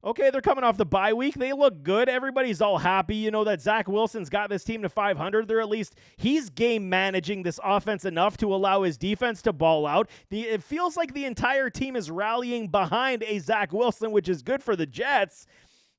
Okay, they're coming off the bye week. They look good. Everybody's all happy, that Zach Wilson's got this team to 500. He's game managing this offense enough to allow his defense to ball out. It feels like the entire team is rallying behind a Zach Wilson, which is good for the Jets.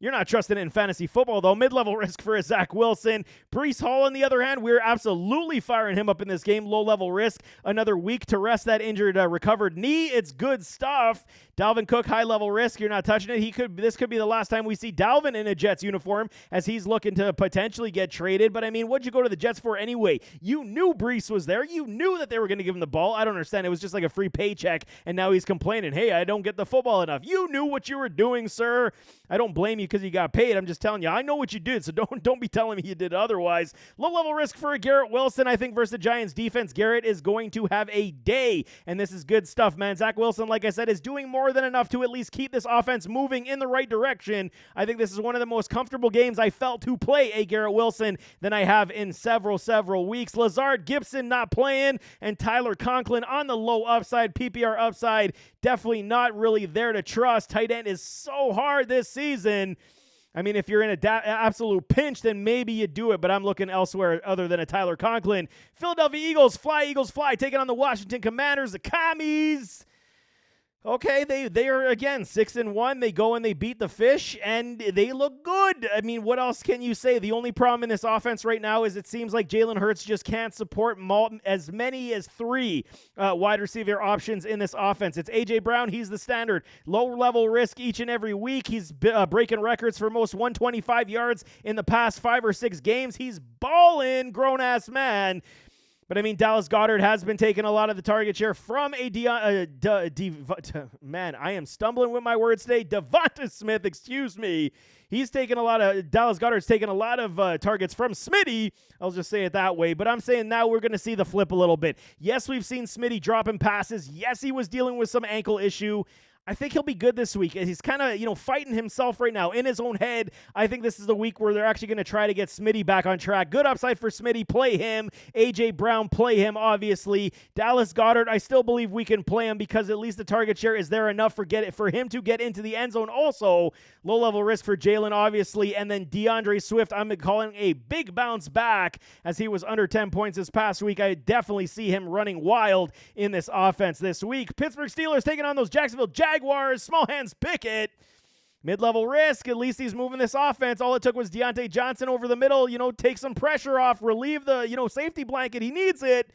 You're not trusting it in fantasy football, though. Mid-level risk for a Zach Wilson. Breece Hall, on the other hand, we're absolutely firing him up in this game. Low-level risk. Another week to rest that injured, recovered knee. It's good stuff. Dalvin Cook, high-level risk. You're not touching it. This could be the last time we see Dalvin in a Jets uniform as he's looking to potentially get traded. But, what'd you go to the Jets for anyway? You knew Breece was there. You knew that they were going to give him the ball. I don't understand. It was just like a free paycheck, and now he's complaining, hey, I don't get the football enough. You knew what you were doing, sir. I don't blame you because you got paid. I'm just telling you, I know what you did, so don't be telling me you did otherwise. Low-level risk for a Garrett Wilson. I think versus the Giants defense, Garrett is going to have a day, and this is good stuff, man. Zach Wilson, like I said, is doing more than enough to at least keep this offense moving in the right direction. I think this is one of the most comfortable games I felt to play a Garrett Wilson than I have in several weeks. Lazard Gibson not playing, and Tyler Conklin on the low upside, PPR upside, definitely not really there to trust. Tight end is so hard this season. If you're in an absolute pinch, then maybe you do it, but I'm looking elsewhere other than a Tyler Conklin. Philadelphia Eagles fly, taking on the Washington Commanders, the Commies. Okay, they are, again, 6-1. They go and they beat the Fish, and they look good. What else can you say? The only problem in this offense right now is it seems like Jalen Hurts just can't support as many as 3 wide receiver options in this offense. It's A.J. Brown. He's the standard. Low-level risk each and every week. He's breaking records for most 125 yards in the past 5 or 6 games. He's balling, grown-ass man. But Dallas Goedert has been taking a lot of the target share from a man, I am stumbling with my words today. Devonta Smith, excuse me. Dallas Goedert's taking a lot of targets from Smitty. I'll just say it that way. But I'm saying now we're going to see the flip a little bit. Yes, we've seen Smitty dropping passes. Yes, he was dealing with some ankle issue. I think he'll be good this week. He's kind of, fighting himself right now in his own head. I think this is the week where they're actually going to try to get Smitty back on track. Good upside for Smitty. Play him. A.J. Brown, play him, obviously. Dallas Goedert, I still believe we can play him because at least the target share is there enough for him to get into the end zone. Also, low-level risk for Jalen, obviously. And then DeAndre Swift, I'm calling a big bounce back as he was under 10 points this past week. I definitely see him running wild in this offense this week. Pittsburgh Steelers taking on those Jacksonville Jaguars. Small hands Pickett. Mid-level risk. At least he's moving this offense. All it took was Deontay Johnson over the middle, take some pressure off, relieve the, safety blanket. He needs it.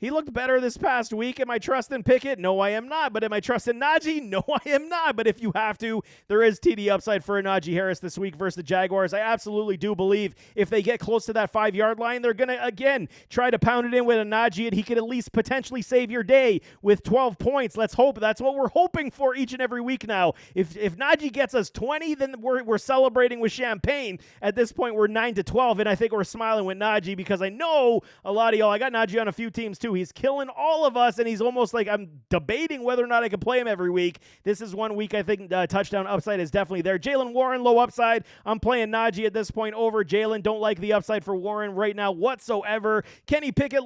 He looked better this past week. Am I trusting Pickett? No, I am not. But am I trusting Najee? No, I am not. But if you have to, there is TD upside for a Najee Harris this week versus the Jaguars. I absolutely do believe if they get close to that 5-yard line, they're going to, again, try to pound it in with a Najee, and he could at least potentially save your day with 12 points. Let's hope. That's what we're hoping for each and every week now. If Najee gets us 20, then we're celebrating with champagne. At this point, we're 9-12, and I think we're smiling with Najee because I know a lot of y'all, I got Najee on a few teams too. He's killing all of us, and he's almost like I'm debating whether or not I can play him every week. This is one week I think touchdown upside is definitely there. Jaylen Warren, low upside. I'm playing Najee at this point over Jaylen. Don't like the upside for Warren right now whatsoever. Kenny Pickett,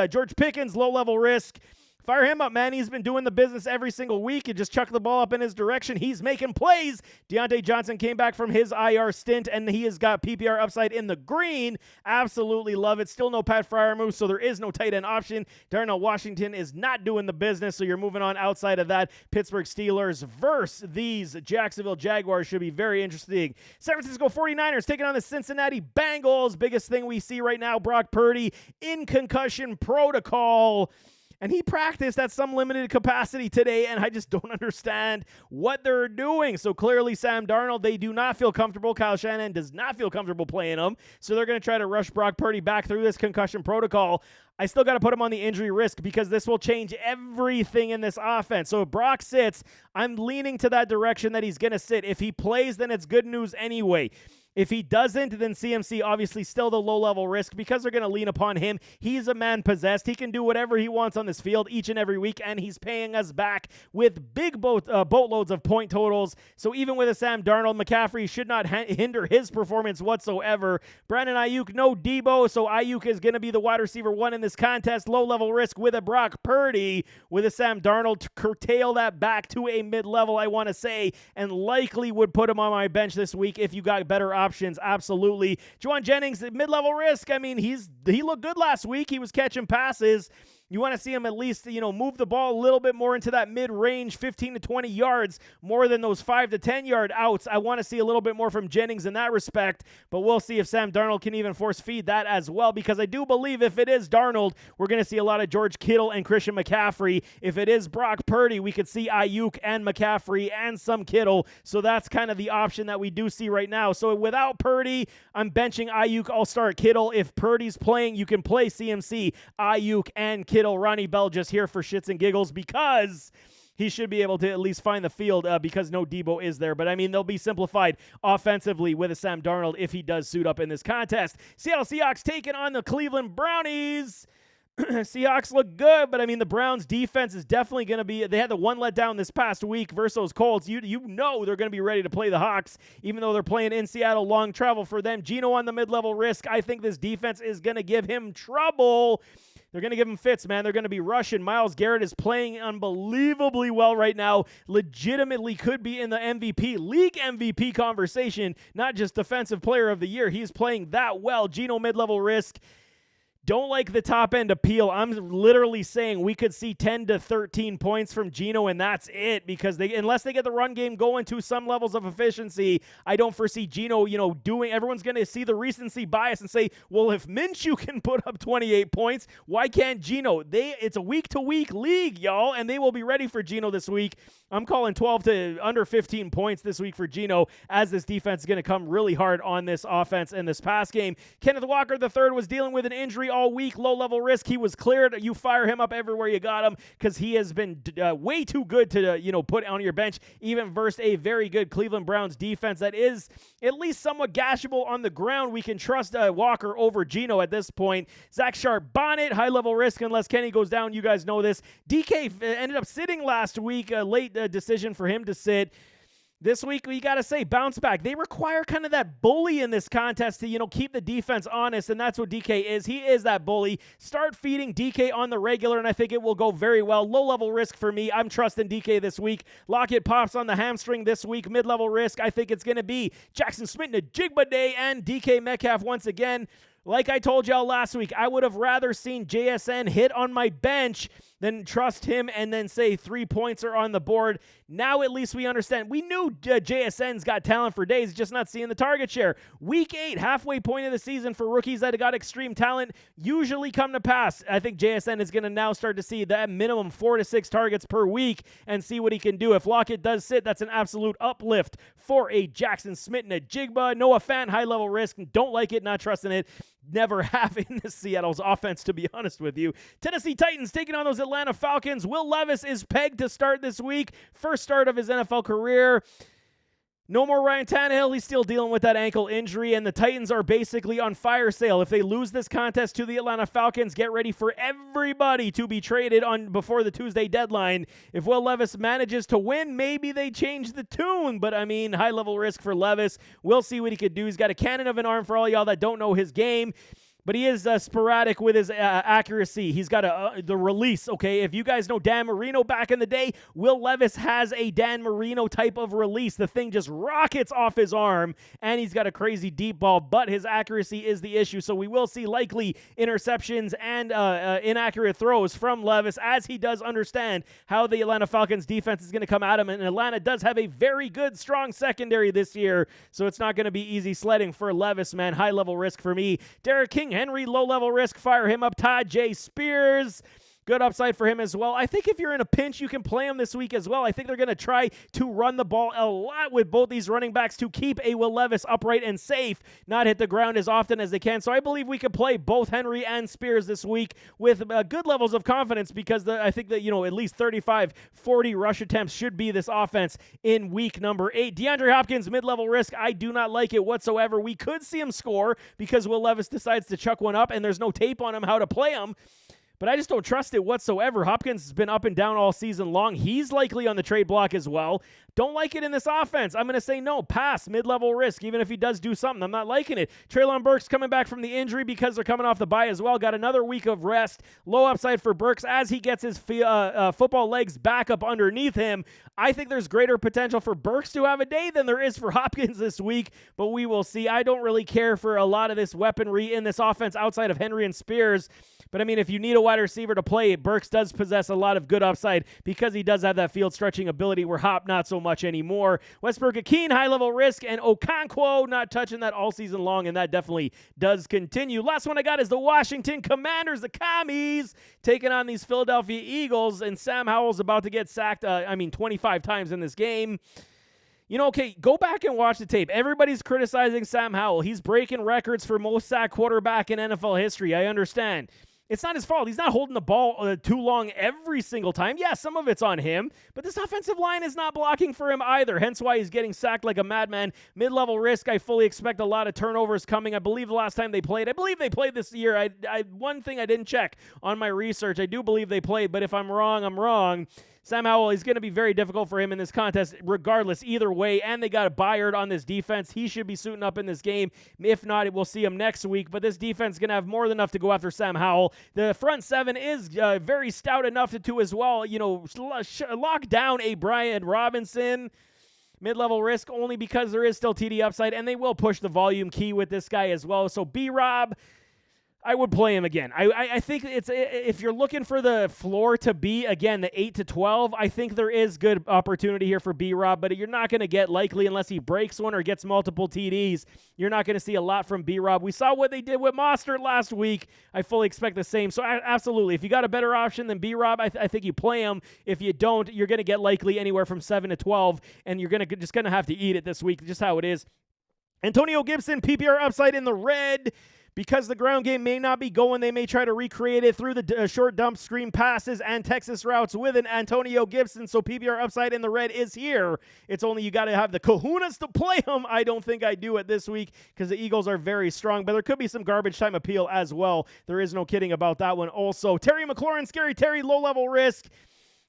George Pickens, low-level risk. Fire him up, man. He's been doing the business every single week. You just chuck the ball up in his direction. He's making plays. Deontay Johnson came back from his IR stint, and he has got PPR upside in the green. Absolutely love it. Still no Pat Freiermuth, so there is no tight end option. Darnell Washington is not doing the business, so you're moving on outside of that. Pittsburgh Steelers versus these Jacksonville Jaguars should be very interesting. San Francisco 49ers taking on the Cincinnati Bengals. Biggest thing we see right now, Brock Purdy in concussion protocol. And he practiced at some limited capacity today, and I just don't understand what they're doing. So clearly, Sam Darnold, they do not feel comfortable. Kyle Shanahan does not feel comfortable playing him. So they're going to try to rush Brock Purdy back through this concussion protocol. I still got to put him on the injury risk because this will change everything in this offense. So if Brock sits, I'm leaning to that direction that he's going to sit. If he plays, then it's good news anyway. If he doesn't, then CMC obviously still the low-level risk because they're going to lean upon him. He's a man possessed. He can do whatever he wants on this field each and every week, and he's paying us back with big boatloads of point totals. So even with a Sam Darnold, McCaffrey should not hinder his performance whatsoever. Brandon Ayuk, no Debo, so Ayuk is going to be the wide receiver one in this contest. Low-level risk with a Brock Purdy, with a Sam Darnold to curtail that back to a mid-level, I want to say, and likely would put him on my bench this week if you got better options. Absolutely. Juwan Jennings, mid-level risk. I mean, he looked good last week. He was catching passes. You want to see him at least, move the ball a little bit more into that mid-range, 15 to 20 yards, more than those 5 to 10-yard outs. I want to see a little bit more from Jennings in that respect, but we'll see if Sam Darnold can even force feed that as well, because I do believe if it is Darnold, we're going to see a lot of George Kittle and Christian McCaffrey. If it is Brock Purdy, we could see Ayuk and McCaffrey and some Kittle, so that's kind of the option that we do see right now. So without Purdy, I'm benching Ayuk. I'll start Kittle. If Purdy's playing, you can play CMC, Ayuk, and Kittle. Ronnie Bell just here for shits and giggles because he should be able to at least find the field because no Debo is there. But, I mean, they'll be simplified offensively with a Sam Darnold if he does suit up in this contest. Seattle Seahawks taking on the Cleveland Brownies. Seahawks look good, but, I mean, the Browns' defense is definitely going to be – they had the one letdown this past week versus those Colts. You know they're going to be ready to play the Hawks, even though they're playing in Seattle. Long travel for them. Geno on the mid-level risk. I think this defense is going to give him trouble. They're going to give him fits, man. They're going to be rushing. Myles Garrett is playing unbelievably well right now. Legitimately could be in the league MVP conversation, not just defensive player of the year. He's playing that well. Geno mid-level risk. Don't like the top-end appeal. I'm literally saying we could see 10 to 13 points from Geno, and that's it, because unless they get the run game going to some levels of efficiency, I don't foresee Geno, doing. Everyone's going to see the recency bias and say, well, if Minshew can put up 28 points, why can't Geno? It's a week-to-week league, y'all, and they will be ready for Geno this week. I'm calling 12 to under 15 points this week for Geno, as this defense is going to come really hard on this offense and this pass game. Kenneth Walker III was dealing with an injury all week, low-level risk. He was cleared. You fire him up everywhere you got him, because he has been way too good to put on your bench, even versus a very good Cleveland Browns defense that is at least somewhat gashable on the ground. We can trust Walker over Geno at this point. Zach Charbonnet, high-level risk unless Kenny goes down. You guys know this. DK ended up sitting last week, a late decision for him to sit. This week, we got to say, bounce back. They require kind of that bully in this contest to, keep the defense honest, and that's what DK is. He is that bully. Start feeding DK on the regular, and I think it will go very well. Low-level risk for me. I'm trusting DK this week. Lockett pops on the hamstring this week. Mid-level risk, I think it's going to be Jackson Smith-Njigba Day and DK Metcalf once again. Like I told y'all last week, I would have rather seen JSN hit on my bench than trust him and then say 3 points are on the board. Now at least we understand. We knew JSN's got talent for days, just not seeing the target share. Week 8, halfway point of the season for rookies that have got extreme talent, usually come to pass. I think JSN is going to now start to see that minimum 4 to 6 targets per week and see what he can do. If Lockett does sit, that's an absolute uplift for a Jackson Smith-Njigba. Noah Fant, high-level risk. Don't like it, not trusting it. Never have in the Seattle's offense, to be honest with you. Tennessee Titans taking on those Atlanta Falcons. Will Levis is pegged to start this week. First start of his NFL career. No more Ryan Tannehill. He's still dealing with that ankle injury, and the Titans are basically on fire sale. If they lose this contest to the Atlanta Falcons, get ready for everybody to be traded on before the Tuesday deadline. If Will Levis manages to win, maybe they change the tune, but I mean, high-level risk for Levis. We'll see what he could do. He's got a cannon of an arm for all y'all that don't know his game. But he is sporadic with his accuracy. He's got the release, okay? If you guys know Dan Marino back in the day, Will Levis has a Dan Marino type of release. The thing just rockets off his arm, and he's got a crazy deep ball, but his accuracy is the issue. So we will see likely interceptions and inaccurate throws from Levis, as he does understand how the Atlanta Falcons defense is going to come at him. And Atlanta does have a very good, strong secondary this year, so it's not going to be easy sledding for Levis, man. High-level risk for me. Derek King Henry, low-level risk. Fire him up. Todd J. Spears. Good upside for him as well. I think if you're in a pinch, you can play him this week as well. I think they're going to try to run the ball a lot with both these running backs to keep a Will Levis upright and safe, not hit the ground as often as they can. So I believe we could play both Henry and Spears this week with good levels of confidence because I think that, at least 35, 40 rush attempts should be this offense in week number 8. DeAndre Hopkins, mid-level risk. I do not like it whatsoever. We could see him score because Will Levis decides to chuck one up and there's no tape on him how to play him. But I just don't trust it whatsoever. Hopkins has been up and down all season long. He's likely on the trade block as well. Don't like it in this offense. I'm going to say no, pass, mid-level risk, even if he does do something. I'm not liking it. Treylon Burks coming back from the injury because they're coming off the bye as well. Got another week of rest. Low upside for Burks as he gets his football legs back up underneath him. I think there's greater potential for Burks to have a day than there is for Hopkins this week, but we will see. I don't really care for a lot of this weaponry in this offense outside of Henry and Spears. But, if you need a wide receiver to play, Burks does possess a lot of good upside because he does have that field stretching ability where Hop not so much anymore. Westbrook-Akeen, high-level risk, and Okonkwo not touching that all season long, and that definitely does continue. Last one I got is the Washington Commanders, the Commies, taking on these Philadelphia Eagles, and Sam Howell's about to get sacked, 25 times in this game. Okay, go back and watch the tape. Everybody's criticizing Sam Howell. He's breaking records for most sacked quarterback in NFL history. I understand. It's not his fault. He's not holding the ball too long every single time. Yeah, some of it's on him, but this offensive line is not blocking for him either, hence why he's getting sacked like a madman. Mid-level risk, I fully expect a lot of turnovers coming. I believe the last time they played, they played this year. One thing I didn't check on my research, I do believe they played, but if I'm wrong, I'm wrong. Sam Howell is going to be very difficult for him in this contest regardless, either way, and they got a Byard on this defense. He should be suiting up in this game. If not, we'll see him next week, but this defense is going to have more than enough to go after Sam Howell. The front seven is very stout enough to as well, lock down a Brian Robinson. Mid-level risk only because there is still TD upside, and they will push the volume key with this guy as well. So B-Rob, I would play him again. I think if you're looking for the floor to be, again, the 8 to 12, I think there is good opportunity here for B-Rob, but you're not going to get likely unless he breaks one or gets multiple TDs. You're not going to see a lot from B-Rob. We saw what they did with Mostert last week. I fully expect the same. So absolutely, if you got a better option than B-Rob, I think you play him. If you don't, you're going to get likely anywhere from 7 to 12, and you're just going to have to eat it this week, just how it is. Antonio Gibson, PPR upside in the red. Because the ground game may not be going, they may try to recreate it through the short dump screen passes and Texas routes with an Antonio Gibson. So PPR upside in the red is here. It's only you got to have the kahunas to play him. I don't think I do it this week because the Eagles are very strong, but there could be some garbage time appeal as well. There is no kidding about that one also. Terry McLaurin, Scary Terry, low-level risk.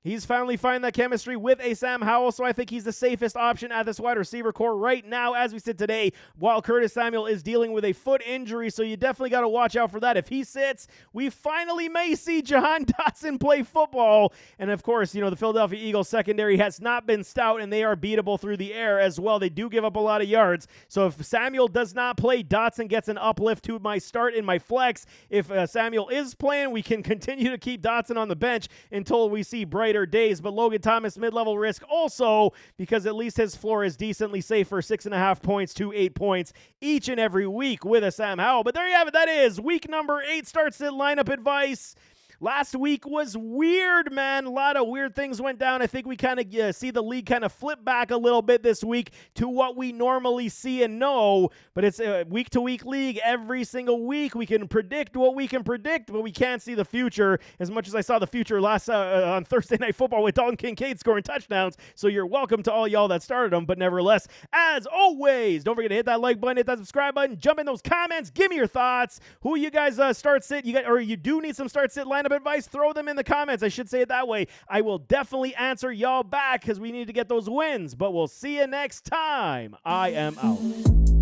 He's finally finding that chemistry with a Sam Howell, so I think he's the safest option at this wide receiver core right now as we sit today, while Curtis Samuel is dealing with a foot injury, so you definitely got to watch out for that. If he sits, we finally may see Jahan Dotson play football. And of course, the Philadelphia Eagles secondary has not been stout, and they are beatable through the air as well. They do give up a lot of yards. So if Samuel does not play, Dotson gets an uplift to my start in my flex. If Samuel is playing, we can continue to keep Dotson on the bench until we see brighter days. But Logan Thomas, mid-level risk also, because at least his floor is decently safe for 6.5 points to 8 points each and every week with a Sam Howell. But there you have it. That is week number 8 starts at lineup advice. Last week was weird, man. A lot of weird things went down. I think we kind of see the league kind of flip back a little bit this week to what we normally see and know. But it's a week-to-week league. Every single week we can predict what we can predict, but we can't see the future as much as I saw the future last on Thursday Night Football with Dalton Kincaid scoring touchdowns. So you're welcome to all y'all that started them. But nevertheless, as always, don't forget to hit that like button, hit that subscribe button, jump in those comments, give me your thoughts. Who you guys start sit? You do need some start sit lineup advice, throw them in the comments. I should say it that way. I will definitely answer y'all back because we need to get those wins. But we'll see you next time. I am out.